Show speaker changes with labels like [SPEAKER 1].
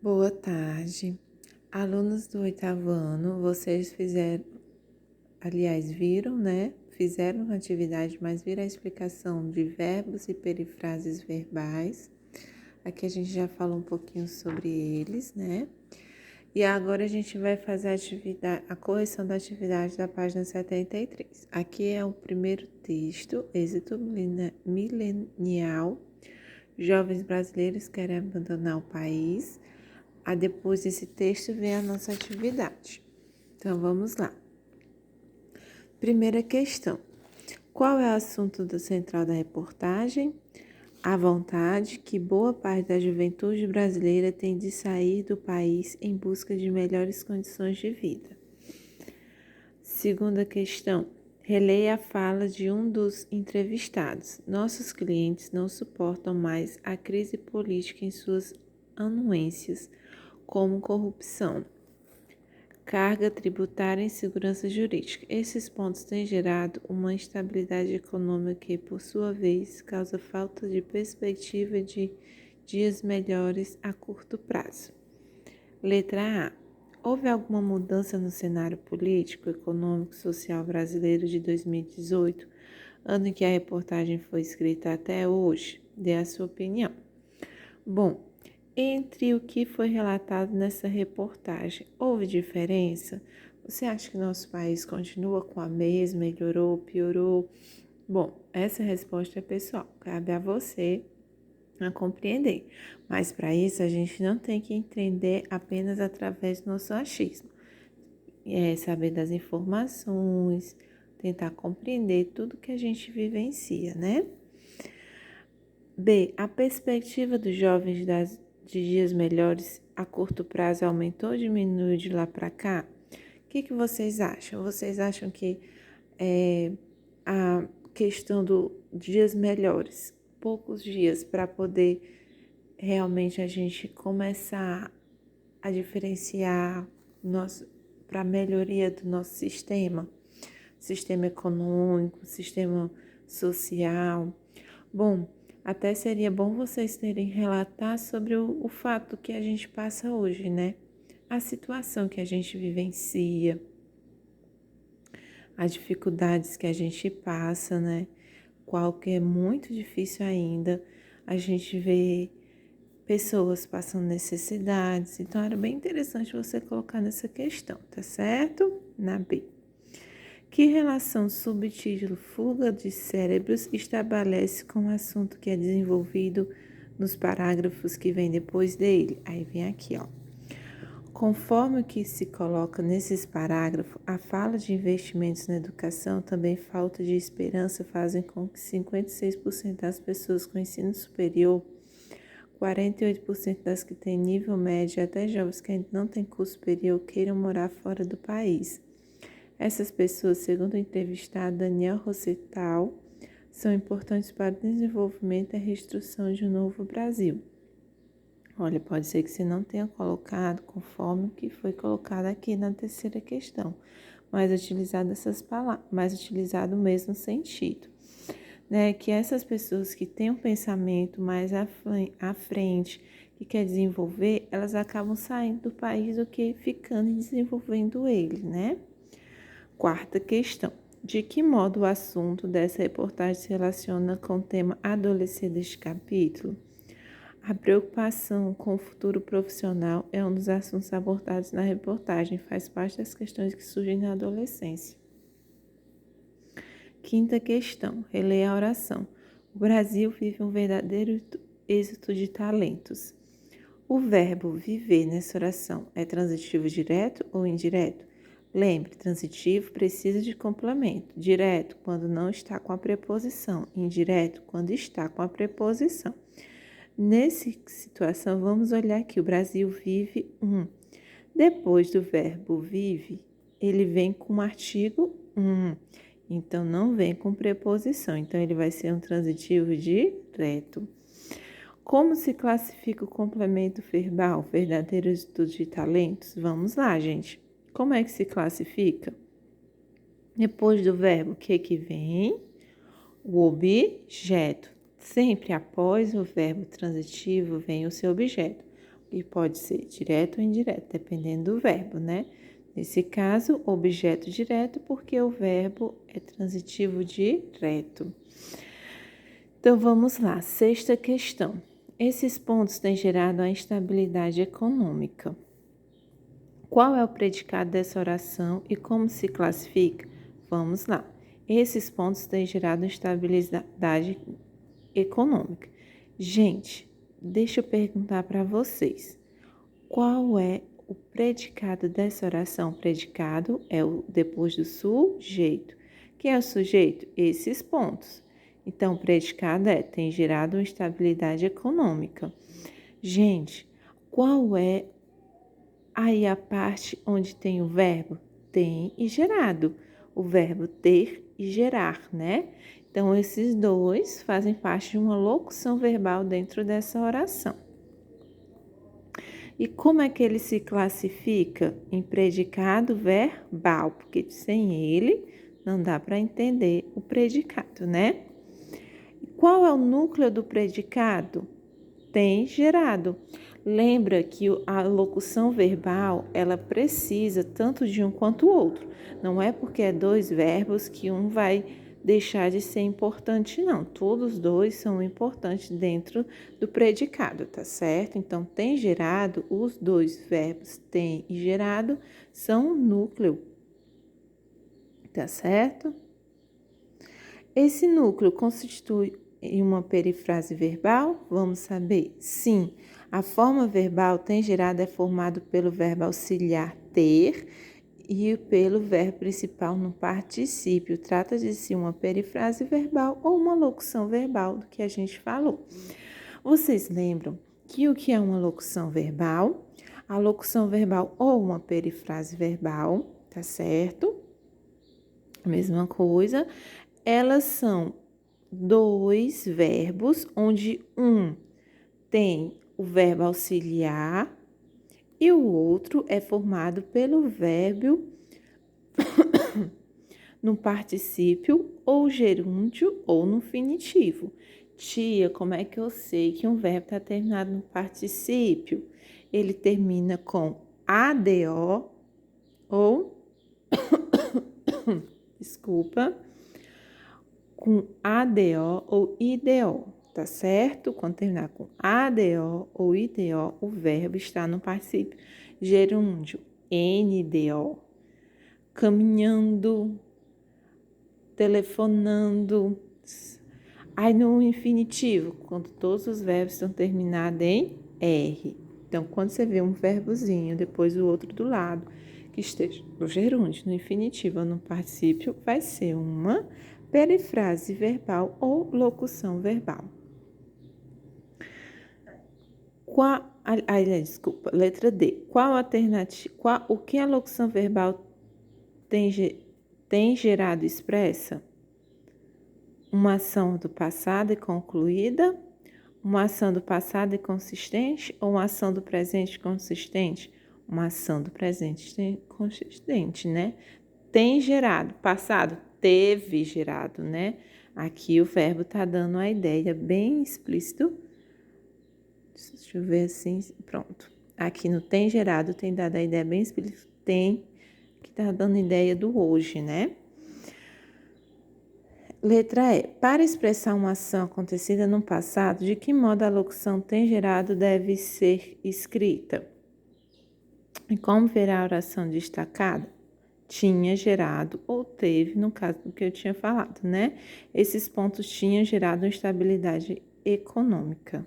[SPEAKER 1] Boa tarde. Alunos do oitavo ano, vocês viram, né? Fizeram uma atividade, mas viram a explicação de verbos e perifrases verbais. Aqui a gente já falou um pouquinho sobre eles, né? E agora a gente vai fazer a correção da atividade da página 73. Aqui é o primeiro texto, êxito milenial. Jovens brasileiros querem abandonar o país. Depois desse texto vem a nossa atividade. Então, vamos lá. Primeira questão. Qual é o assunto central da reportagem? A vontade que boa parte da juventude brasileira tem de sair do país em busca de melhores condições de vida. Segunda questão. Releia a fala de um dos entrevistados. Nossos clientes não suportam mais a crise política em suas anuências, como corrupção, carga tributária e insegurança jurídica. Esses pontos têm gerado uma instabilidade econômica que, por sua vez, causa falta de perspectiva de dias melhores a curto prazo. Letra A. Houve alguma mudança no cenário político, econômico e social brasileiro de 2018, ano em que a reportagem foi escrita até hoje? Dê a sua opinião. Bom, entre o que foi relatado nessa reportagem, houve diferença? Você acha que nosso país continua com a mesma, melhorou, piorou? Bom, essa resposta é pessoal, cabe a você a compreender. Mas para isso a gente não tem que entender apenas através do nosso achismo. É saber das informações, tentar compreender tudo que a gente vivencia, né? B. A perspectiva dos jovens de dias melhores a curto prazo aumentou ou diminuiu de lá para cá? O que vocês acham? Vocês acham que a questão dos dias melhores, poucos dias para poder realmente a gente começar a diferenciar para a melhoria do nosso sistema econômico, sistema social? Bom, até seria bom vocês terem relatar sobre o fato que a gente passa hoje, né? A situação que a gente vivencia, as dificuldades que a gente passa, né? Qual que é muito difícil ainda, a gente vê pessoas passando necessidades. Então, era bem interessante você colocar nessa questão, tá certo? Na B. Que relação subtítulo Fuga de Cérebros estabelece com o assunto que é desenvolvido nos parágrafos que vem depois dele? Aí vem aqui, ó. Conforme o que se coloca nesses parágrafos, a fala de investimentos na educação, também falta de esperança, fazem com que 56% das pessoas com ensino superior, 48% das que têm nível médio e até jovens que ainda não têm curso superior queiram morar fora do país. Essas pessoas, segundo o entrevistado Daniel Rossetal, são importantes para o desenvolvimento e a reconstrução de um novo Brasil. Olha, pode ser que você não tenha colocado conforme o que foi colocado aqui na terceira questão, mas utilizado essas palavras, mas utilizado o mesmo sentido, né? Que essas pessoas que têm um pensamento mais à frente, que quer desenvolver, elas acabam saindo do país do que ficando e desenvolvendo ele, né? Quarta questão. De que modo o assunto dessa reportagem se relaciona com o tema adolescente deste capítulo? A preocupação com o futuro profissional é um dos assuntos abordados na reportagem, faz parte das questões que surgem na adolescência. Quinta questão. Releia a oração. O Brasil vive um verdadeiro êxito de talentos. O verbo viver nessa oração é transitivo direto ou indireto? Lembre, transitivo precisa de complemento. Direto, quando não está com a preposição. Indireto, quando está com a preposição. Nessa situação, vamos olhar aqui. O Brasil vive Depois do verbo vive, ele vem com o artigo Então, não vem com preposição. Então, ele vai ser um transitivo direto. Como se classifica o complemento verbal, verdadeiro estudo de talentos? Vamos lá, gente. Como é que se classifica? Depois do verbo, o que vem? O objeto. Sempre após o verbo transitivo vem o seu objeto. e pode ser direto ou indireto, dependendo do verbo, né? Nesse caso, objeto direto, porque o verbo é transitivo direto. Então, vamos lá. Sexta questão. Esses pontos têm gerado a instabilidade econômica. Qual é o predicado dessa oração e como se classifica? Vamos lá. Esses pontos têm gerado instabilidade econômica. Gente, deixa eu perguntar para vocês. Qual é o predicado dessa oração? O predicado é o depois do sujeito. Quem é o sujeito? Esses pontos. Então, o predicado tem gerado uma estabilidade econômica. Gente, qual é aí a parte onde tem o verbo? Tem e gerado. O verbo ter e gerar, né? Então, esses dois fazem parte de uma locução verbal dentro dessa oração. E como é que ele se classifica? Em predicado verbal, porque sem ele não dá para entender o predicado, né? Qual é o núcleo do predicado? Tem gerado. Lembra que a locução verbal, ela precisa tanto de um quanto o outro. Não é porque é dois verbos que um vai deixar de ser importante, não. Todos dois são importantes dentro do predicado, tá certo? Então, tem gerado, os dois verbos tem e gerado são o núcleo, tá certo? Esse núcleo constitui uma perifrase verbal? Vamos saber? Sim, a forma verbal tem gerado é formado pelo verbo auxiliar ter e pelo verbo principal no particípio. Trata de si uma perifrase verbal ou uma locução verbal do que a gente falou. Vocês lembram que o que é uma locução verbal? A locução verbal ou uma perifrase verbal, tá certo? Mesma coisa. Elas são dois verbos, onde um tem o verbo auxiliar e o outro é formado pelo verbo no particípio ou gerúndio ou no infinitivo. Tia, como é que eu sei que um verbo está terminado no particípio? Ele termina com ADO ou, desculpa, com ADO ou IDO, tá certo? Quando terminar com ADO ou IDO, o verbo está no particípio gerúndio, NDO. Caminhando, telefonando. Aí no infinitivo, quando todos os verbos estão terminados em R. Então, quando você vê um verbozinho, depois o outro do lado, que esteja no gerúndio, no infinitivo ou no particípio, vai ser uma perifrase verbal ou locução verbal. Letra D. Qual alternativa? O que a locução verbal tem gerado expressa? Uma ação do passado e concluída, uma ação do passado e consistente ou uma ação do presente consistente? Uma ação do presente consistente, né? Tem gerado, passado, teve gerado, né? Aqui o verbo tá dando a ideia bem explícito. Deixa eu ver assim, pronto. Aqui no tem gerado tem dado a ideia bem explícita, tem que tá dando ideia do hoje, né? Letra E. Para expressar uma ação acontecida no passado, de que modo a locução tem gerado deve ser escrita? E como verá a oração destacada? Tinha gerado ou teve, no caso do que eu tinha falado, né? Esses pontos tinham gerado uma estabilidade econômica.